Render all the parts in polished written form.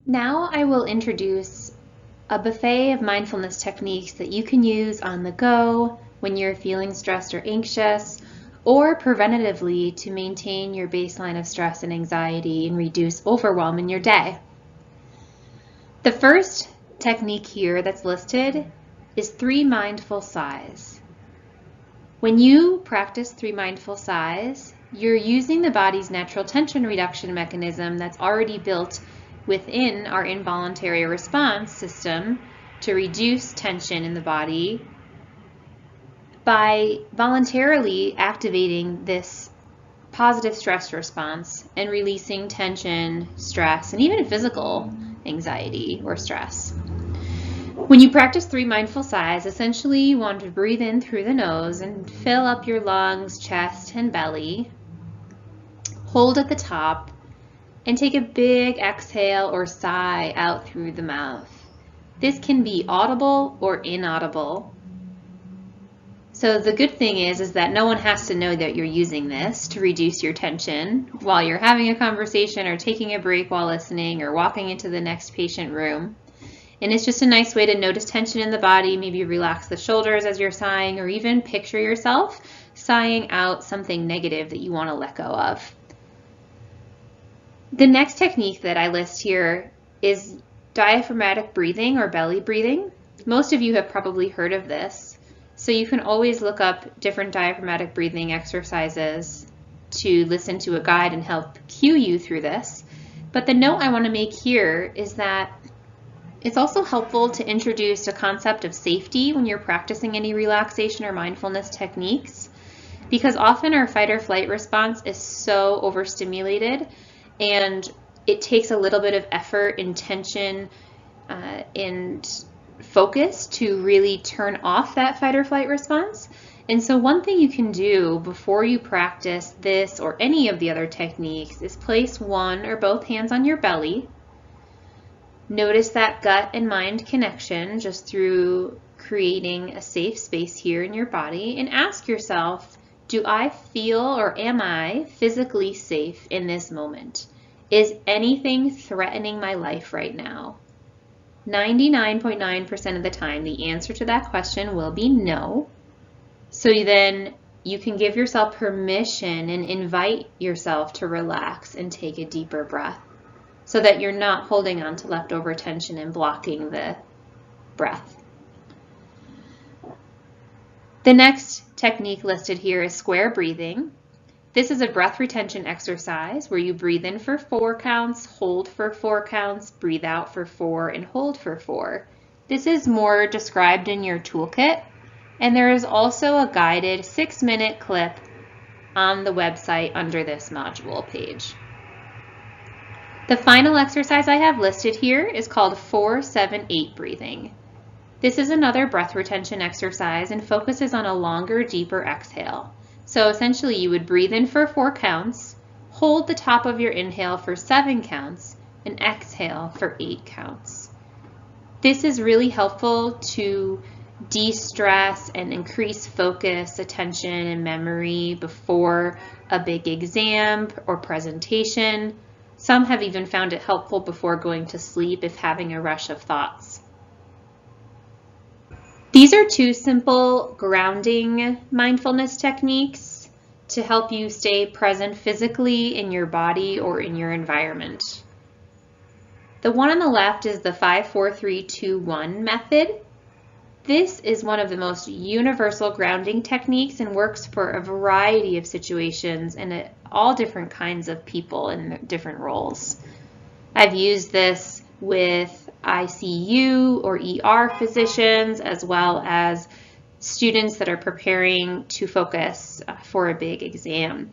Now I will introduce a buffet of mindfulness techniques that you can use on the go when you're feeling stressed or anxious, or preventatively to maintain your baseline of stress and anxiety and reduce overwhelm in your day. The first technique here that's listed is 3 mindful sighs. When you practice 3 mindful sighs, you're using the body's natural tension reduction mechanism that's already built within our involuntary response system to reduce tension in the body by voluntarily activating this positive stress response and releasing tension, stress, and even physical anxiety or stress. When you practice 3 mindful sighs, essentially you want to breathe in through the nose and fill up your lungs, chest, and belly. Hold at the top and take a big exhale or sigh out through the mouth. This can be audible or inaudible. So the good thing is that no one has to know that you're using this to reduce your tension while you're having a conversation or taking a break while listening or walking into the next patient room. And it's just a nice way to notice tension in the body, maybe relax the shoulders as you're sighing, or even picture yourself sighing out something negative that you want to let go of. The next technique that I list here is diaphragmatic breathing or belly breathing. Most of you have probably heard of this, so you can always look up different diaphragmatic breathing exercises to listen to a guide and help cue you through this. But the note I want to make here is that it's also helpful to introduce a concept of safety when you're practicing any relaxation or mindfulness techniques, because often our fight or flight response is so overstimulated and it takes a little bit of effort, intention, and focus to really turn off that fight or flight response. And so one thing you can do before you practice this or any of the other techniques is place one or both hands on your belly. Notice that gut and mind connection just through creating a safe space here in your body, and ask yourself, do I feel or am I physically safe in this moment? Is anything threatening my life right now? 99.9% of the time, the answer to that question will be no. So then you can give yourself permission and invite yourself to relax and take a deeper breath so that you're not holding on to leftover tension and blocking the breath. The next technique listed here is square breathing. This is a breath retention exercise where you breathe in for 4 counts, hold for 4 counts, breathe out for 4, and hold for 4. This is more described in your toolkit, and there is also a guided 6-minute clip on the website under this module page. The final exercise I have listed here is called 4-7-8 breathing. This is another breath retention exercise and focuses on a longer, deeper exhale. So essentially you would breathe in for 4 counts, hold the top of your inhale for 7 counts, and exhale for 8 counts. This is really helpful to de-stress and increase focus, attention, and memory before a big exam or presentation. Some have even found it helpful before going to sleep if having a rush of thoughts. These are 2 simple grounding mindfulness techniques to help you stay present physically in your body or in your environment. The one on the left is the 5-4-3-2-1 method. This is one of the most universal grounding techniques and works for a variety of situations and all different kinds of people in different roles. I've used this with ICU or ER physicians, as well as students that are preparing to focus for a big exam.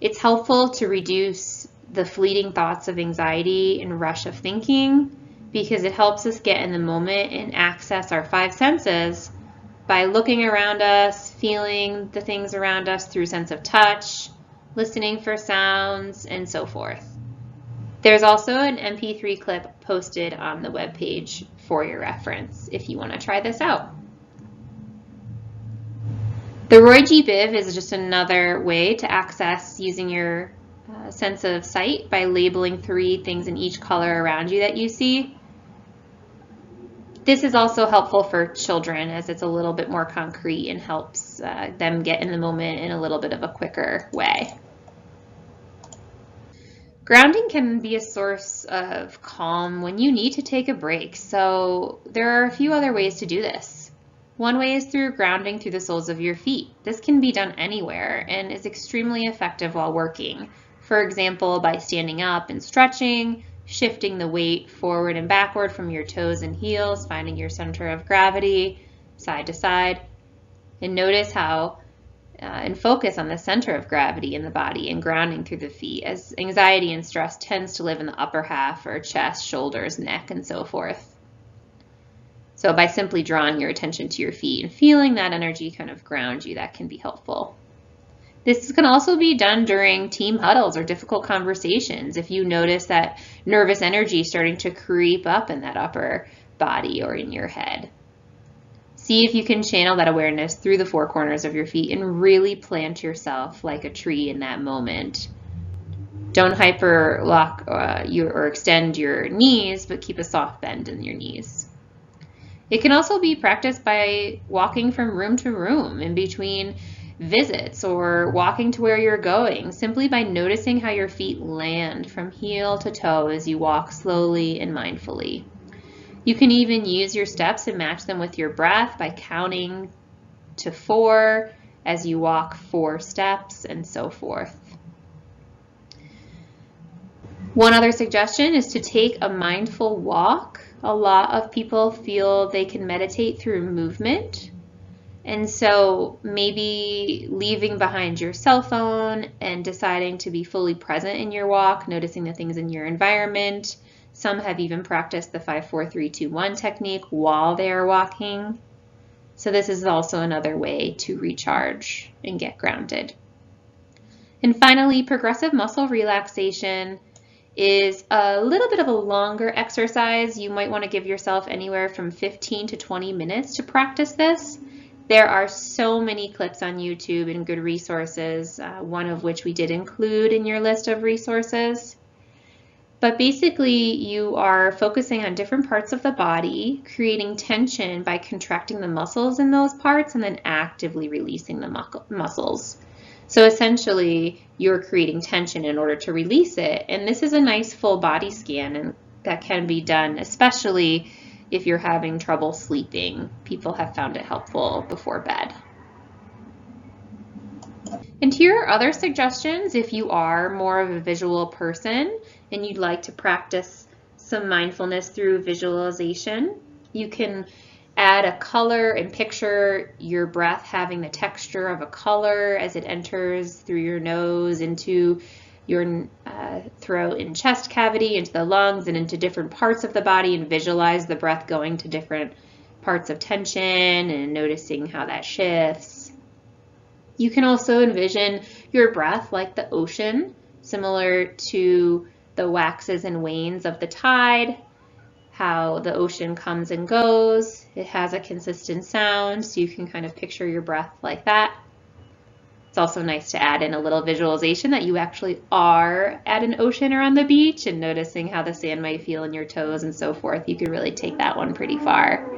It's helpful to reduce the fleeting thoughts of anxiety and rush of thinking because it helps us get in the moment and access our 5 senses by looking around us, feeling the things around us through sense of touch, listening for sounds, and so forth. There's also an MP3 clip posted on the webpage for your reference if you want to try this out. The Roy G. Biv is just another way to access using your sense of sight by labeling 3 things in each color around you that you see. This is also helpful for children as it's a little bit more concrete and helps them get in the moment in a little bit of a quicker way. Grounding can be a source of calm when you need to take a break, so there are a few other ways to do this. One way is through grounding through the soles of your feet. This can be done anywhere and is extremely effective while working. For example, by standing up and stretching, shifting the weight forward and backward from your toes and heels, finding your center of gravity side to side, and notice how and focus on the center of gravity in the body and grounding through the feet, as anxiety and stress tends to live in the upper half or chest, shoulders, neck, and so forth. So by simply drawing your attention to your feet and feeling that energy kind of ground you, that can be helpful. This can also be done during team huddles or difficult conversations if you notice that nervous energy starting to creep up in that upper body or in your head. See if you can channel that awareness through the 4 corners of your feet and really plant yourself like a tree in that moment. Don't hyper lock or extend your knees, but keep a soft bend in your knees. It can also be practiced by walking from room to room in between visits or walking to where you're going, simply by noticing how your feet land from heel to toe as you walk slowly and mindfully. You can even use your steps and match them with your breath by counting to 4 as you walk 4 steps and so forth. One other suggestion is to take a mindful walk. A lot of people feel they can meditate through movement. And so maybe leaving behind your cell phone and deciding to be fully present in your walk, noticing the things in your environment. Some have even practiced the 5-4-3-2-1 technique while they are walking. So this is also another way to recharge and get grounded. And finally, progressive muscle relaxation is a little bit of a longer exercise. You might want to give yourself anywhere from 15 to 20 minutes to practice this. There are so many clips on YouTube and good resources, one of which we did include in your list of resources. But basically, you are focusing on different parts of the body, creating tension by contracting the muscles in those parts and then actively releasing the muscles. So essentially, you're creating tension in order to release it. And this is a nice full body scan, and that can be done, especially if you're having trouble sleeping. People have found it helpful before bed. And here are other suggestions if you are more of a visual person and you'd like to practice some mindfulness through visualization. You can add a color and picture your breath having the texture of a color as it enters through your nose into your throat and chest cavity, into the lungs and into different parts of the body, and visualize the breath going to different parts of tension and noticing how that shifts. You can also envision your breath like the ocean, similar to the waxes and wanes of the tide, how the ocean comes and goes. It has a consistent sound, so you can kind of picture your breath like that. It's also nice to add in a little visualization that you actually are at an ocean or on the beach and noticing how the sand might feel in your toes and so forth. You could really take that one pretty far.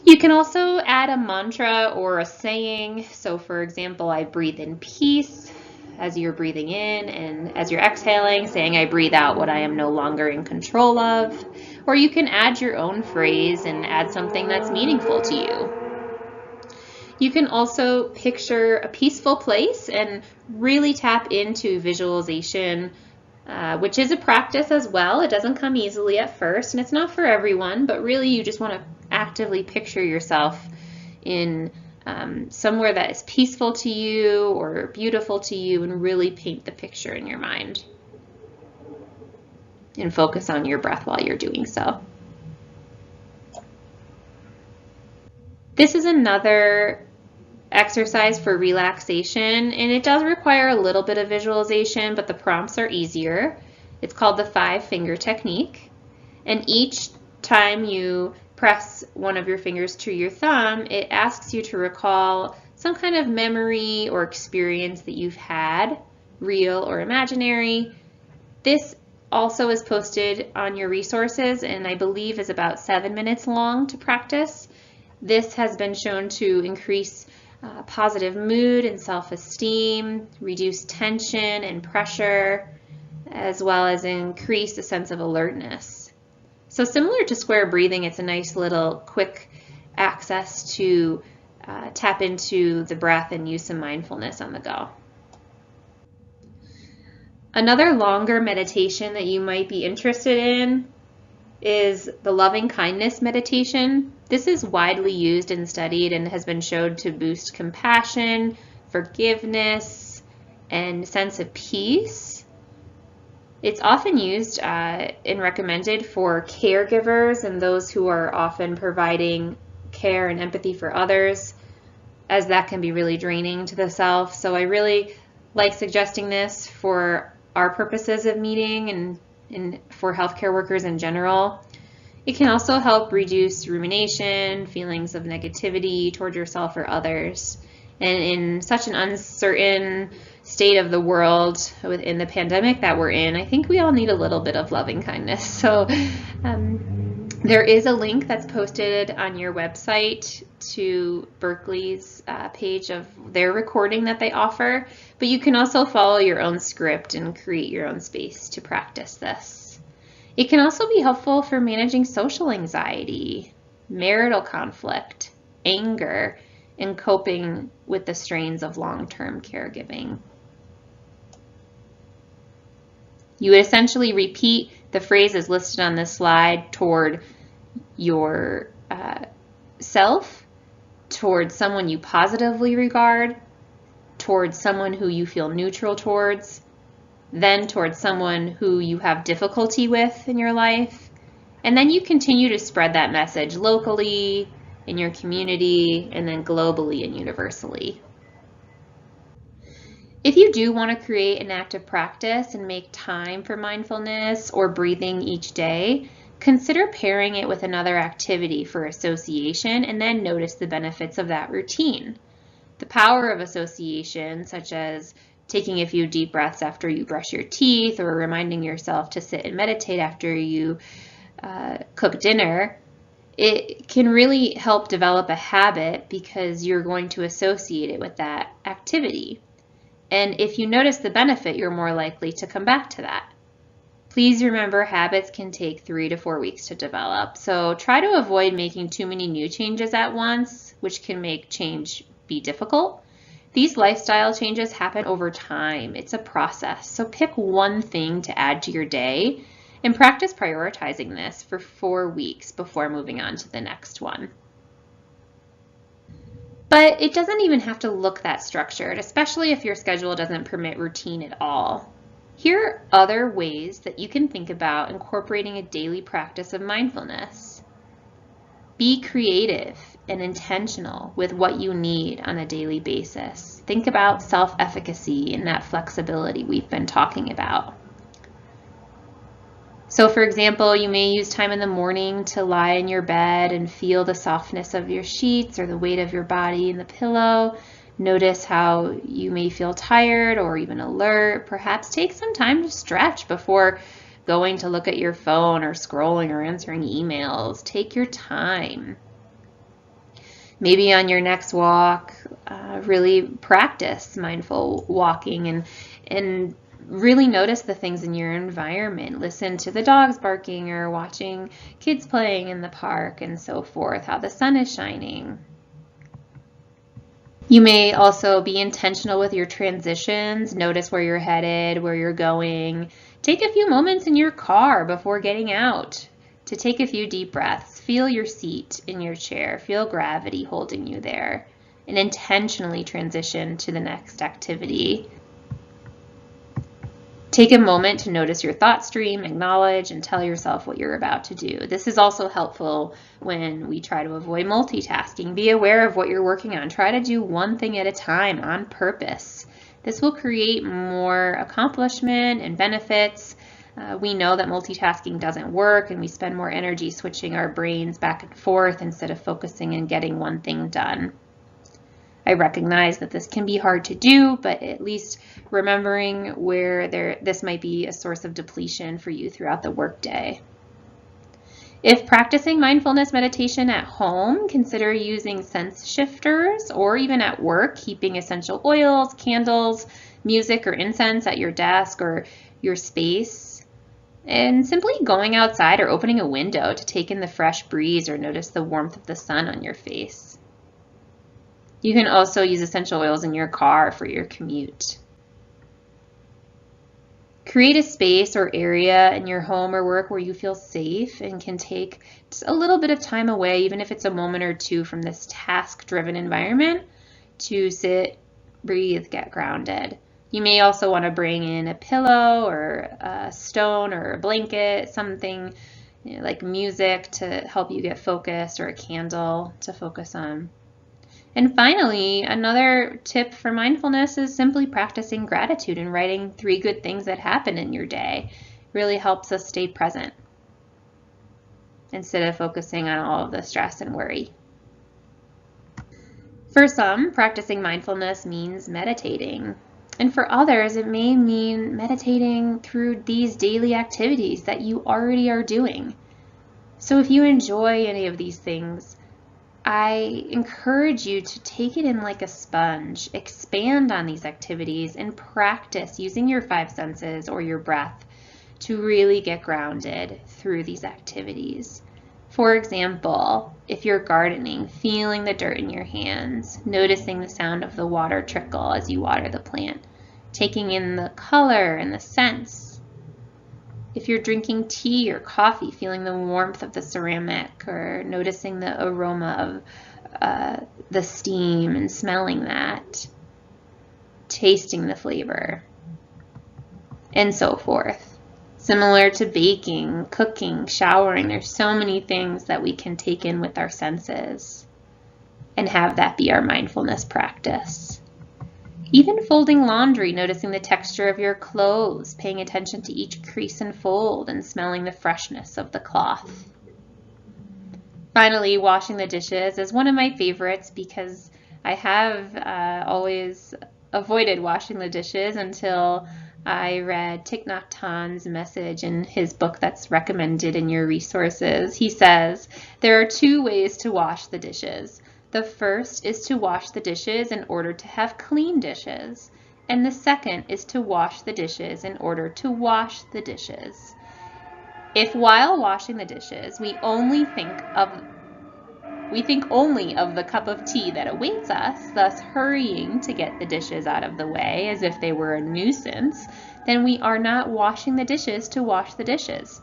You can also add a mantra or a saying. So for example, I breathe in peace as you're breathing in, and as you're exhaling, saying I breathe out what I am no longer in control of. Or you can add your own phrase and add something that's meaningful to you. You can also picture a peaceful place and really tap into visualization, which is a practice as well. It doesn't come easily at first, and it's not for everyone, but really you just want to actively picture yourself in somewhere that is peaceful to you or beautiful to you, and really paint the picture in your mind. And focus on your breath while you're doing so. This is another exercise for relaxation, and it does require a little bit of visualization, but the prompts are easier. It's called the 5-finger technique, and each time you press one of your fingers to your thumb, it asks you to recall some kind of memory or experience that you've had real or imaginary. This also is posted on your resources and I believe is about 7 minutes long to practice. This has been shown to increase positive mood and self-esteem, reduce tension and pressure, as well as increase a sense of alertness. So similar to square breathing, it's a nice little quick access to tap into the breath and use some mindfulness on the go. Another longer meditation that you might be interested in is the loving kindness meditation. This is widely used and studied and has been shown to boost compassion, forgiveness, and sense of peace. It's often used and recommended for caregivers and those who are often providing care and empathy for others, as that can be really draining to the self. So I really like suggesting this for our purposes of meeting and for healthcare workers in general. It can also help reduce rumination, feelings of negativity toward yourself or others. And in such an uncertain state of the world within the pandemic that we're in, I think we all need a little bit of loving kindness. So there is a link that's posted on your website to Berkeley's page of their recording that they offer, but you can also follow your own script and create your own space to practice this. It can also be helpful for managing social anxiety, marital conflict, anger, and coping with the strains of long-term caregiving. You would essentially repeat the phrases listed on this slide toward your self, towards someone you positively regard, towards someone who you feel neutral towards, then towards someone who you have difficulty with in your life, and then you continue to spread that message locally, in your community, and then globally and universally. If you do want to create an active practice and make time for mindfulness or breathing each day, consider pairing it with another activity for association and then notice the benefits of that routine. The power of association, such as taking a few deep breaths after you brush your teeth or reminding yourself to sit and meditate after you cook dinner, it can really help develop a habit because you're going to associate it with that activity. And if you notice the benefit, you're more likely to come back to that. Please remember, habits can take 3 to 4 weeks to develop, so try to avoid making too many new changes at once, which can make change be difficult. These lifestyle changes happen over time. It's a process, so pick one thing to add to your day and practice prioritizing this for 4 weeks before moving on to the next one. But it doesn't even have to look that structured, especially if your schedule doesn't permit routine at all. Here are other ways that you can think about incorporating a daily practice of mindfulness. Be creative and intentional with what you need on a daily basis. Think about self-efficacy and that flexibility we've been talking about. So for example, you may use time in the morning to lie in your bed and feel the softness of your sheets or the weight of your body in the pillow. Notice how you may feel tired or even alert. Perhaps take some time to stretch before going to look at your phone or scrolling or answering emails. Take your time. Maybe on your next walk, really practice mindful walking and really notice the things in your environment. Listen to the dogs barking or watching kids playing in the park and so forth, how the sun is shining. You may also be intentional with your transitions. Notice where you're headed, where you're going. Take a few moments in your car before getting out to take a few deep breaths. Feel your seat in your chair. Feel gravity holding you there, and intentionally transition to the next activity. Take a moment to notice your thought stream, acknowledge, and tell yourself what you're about to do. This is also helpful when we try to avoid multitasking. Be aware of what you're working on. Try to do one thing at a time on purpose. This will create more accomplishment and benefits. We know that multitasking doesn't work, and we spend more energy switching our brains back and forth instead of focusing and getting one thing done. I recognize that this can be hard to do, but at least remembering where this might be a source of depletion for you throughout the workday. If practicing mindfulness meditation at home, consider using sense shifters, or even at work, keeping essential oils, candles, music, or incense at your desk or your space. And simply going outside or opening a window to take in the fresh breeze or notice the warmth of the sun on your face. You can also use essential oils in your car for your commute. Create a space or area in your home or work where you feel safe and can take just a little bit of time away, even if it's a moment or two from this task-driven environment, to sit, breathe, get grounded. You may also want to bring in a pillow or a stone or a blanket, something like music to help you get focused, or a candle to focus on. And finally, another tip for mindfulness is simply practicing gratitude and writing 3 good things that happen in your day. It really helps us stay present instead of focusing on all of the stress and worry. For some, practicing mindfulness means meditating. And for others, it may mean meditating through these daily activities that you already are doing. So if you enjoy any of these things, I encourage you to take it in like a sponge, expand on these activities, and practice using your 5 senses or your breath to really get grounded through these activities. For example, if you're gardening, feeling the dirt in your hands, noticing the sound of the water trickle as you water the plant, taking in the color and the scents. If you're drinking tea or coffee, feeling the warmth of the ceramic or noticing the aroma of the steam and smelling that, tasting the flavor, and so forth. Similar to baking, cooking, showering, there's so many things that we can take in with our senses and have that be our mindfulness practice. Even folding laundry, noticing the texture of your clothes, paying attention to each crease and fold, and smelling the freshness of the cloth. Finally, washing the dishes is one of my favorites because I have always avoided washing the dishes until I read Thich Nhat Hanh's message in his book that's recommended in your resources. He says, there are 2 ways to wash the dishes. The first is to wash the dishes in order to have clean dishes, and the second is to wash the dishes in order to wash the dishes. If while washing the dishes we think only of the cup of tea that awaits us, thus hurrying to get the dishes out of the way as if they were a nuisance, then we are not washing the dishes to wash the dishes.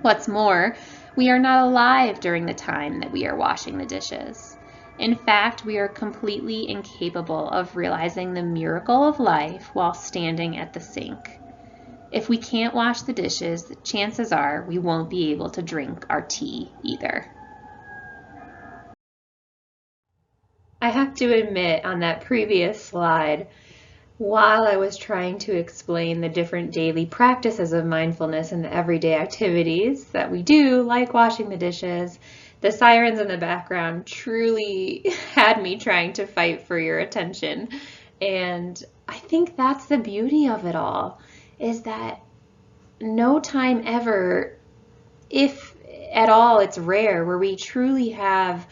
What's more, we are not alive during the time that we are washing the dishes. In fact, we are completely incapable of realizing the miracle of life while standing at the sink. If we can't wash the dishes, the chances are we won't be able to drink our tea either. I have to admit, on that previous slide, while I was trying to explain the different daily practices of mindfulness and the everyday activities that we do, like washing the dishes, the sirens in the background truly had me trying to fight for your attention. And I think that's the beauty of it all, is that no time ever, if at all, it's rare, where we truly have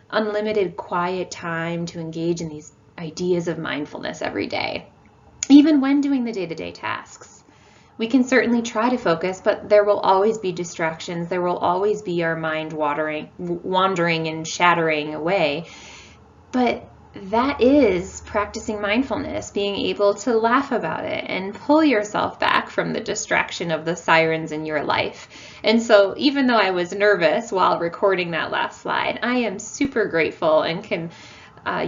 unlimited quiet time to engage in these ideas of mindfulness every day, even when doing the day-to-day tasks. We can certainly try to focus, but there will always be distractions. There will always be our mind wandering and shattering away. But that is practicing mindfulness, being able to laugh about it and pull yourself back from the distraction of the sirens in your life. And so even though I was nervous while recording that last slide, I am super grateful and can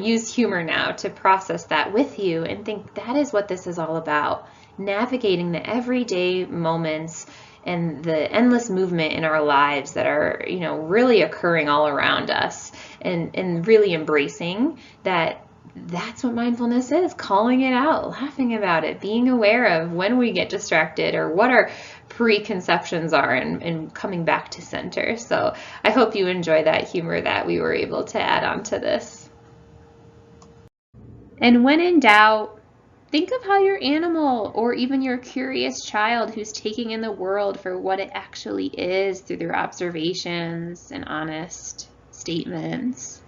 use humor now to process that with you and think that is what this is all about. Navigating the everyday moments and the endless movement in our lives that are, really occurring all around us, and really embracing that that's what mindfulness is, calling it out, laughing about it, being aware of when we get distracted or what our preconceptions are, and coming back to center. So I hope you enjoy that humor that we were able to add on to this. And when in doubt, think of how your animal or even your curious child who's taking in the world for what it actually is through their observations and honest statements.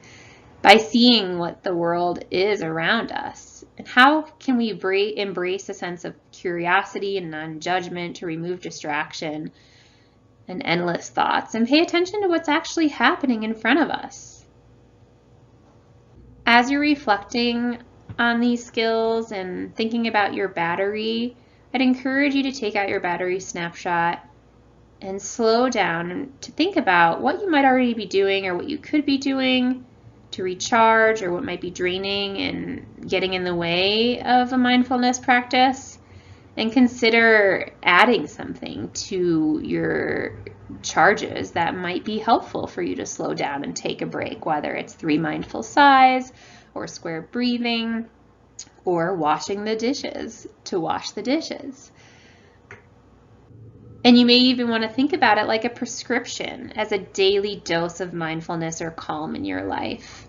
By seeing what the world is around us. And how can we embrace a sense of curiosity and non-judgment to remove distraction and endless thoughts and pay attention to what's actually happening in front of us? As you're reflecting on these skills and thinking about your battery, I'd encourage you to take out your battery snapshot and slow down to think about what you might already be doing or what you could be doing to recharge, or what might be draining and getting in the way of a mindfulness practice, and consider adding something to your charges that might be helpful for you to slow down and take a break, whether it's 3 mindful sighs or square breathing or washing the dishes to wash the dishes. And you may even want to think about it like a prescription as a daily dose of mindfulness or calm in your life.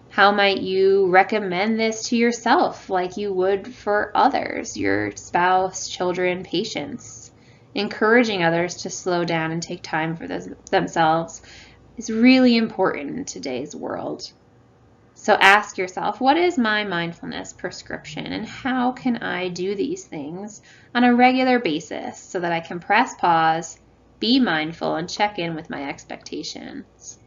How might you recommend this to yourself like you would for others, your spouse, children, patients? Encouraging others to slow down and take time for themselves is really important in today's world. So ask yourself, what is my mindfulness prescription and how can I do these things on a regular basis so that I can press pause, be mindful, and check in with my expectations?